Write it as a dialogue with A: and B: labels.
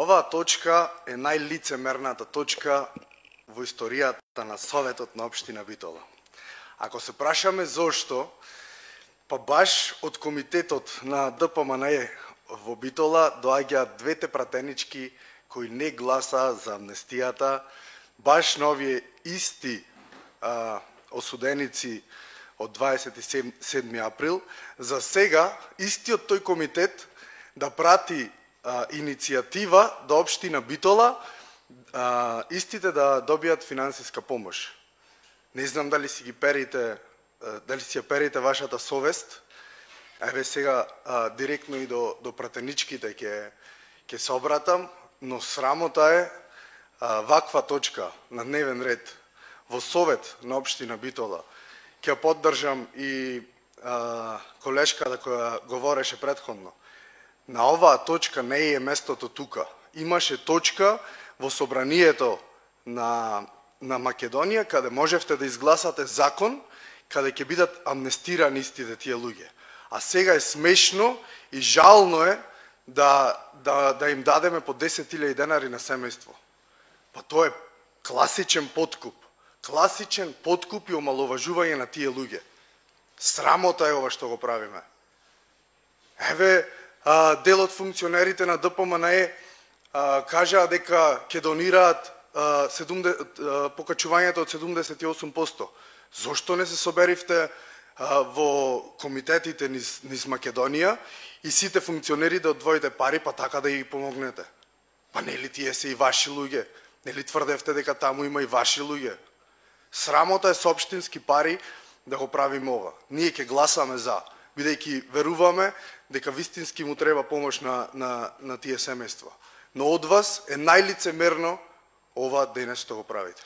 A: Оваа точка е најлицемерната точка во историјата на Советот на општина Битола. Ако се прашаме зошто, па баш од комитетот на ДПМНЕ во Битола доаѓаат двете пратенички кои не гласаа за амнестијата, баш на овие исти осуденици од 27 април, за сега истиот тој комитет да прати иницијатива до општина Битола истите да добијат финансиска помош. Не знам дали си ги перите, дали си ја перите вашата совест. Еве сега директно и до пратеничките ќе се обратам, но срамота е ваква точка на дневен ред во Совет на општина Битола. Ќе поддржам и колешката која говореше претходно. На оваа точка не е местото тука. Имаше точка во собранието на Македонија каде можевте да изгласате закон каде ќе бидат амнестирани истите тие луѓе. А сега е смешно и жално е да им дадеме по 10.000 денари на семејство. Па тоа е класичен подкуп. Класичен подкуп и омаловажување на тие луѓе. Срамота е ова што го правиме. Еве, дел од функционерите на ДПМНЕ кажаа дека ќе донираат покачувањето од 78%. Зошто не се соберивте во комитетите низ Македонија и сите функционери да одвоите пари, па така да ги помогнете? Па нели тие се и ваши луѓе? Нели тврдевте дека таму има и ваши луѓе? Срамота е со општински пари да го правиме ова. Ние ќе гласаме за, бидејќи веруваме дека вистински му треба помош на тие семејства. Но од вас е најлицемерно ова денес што го правите.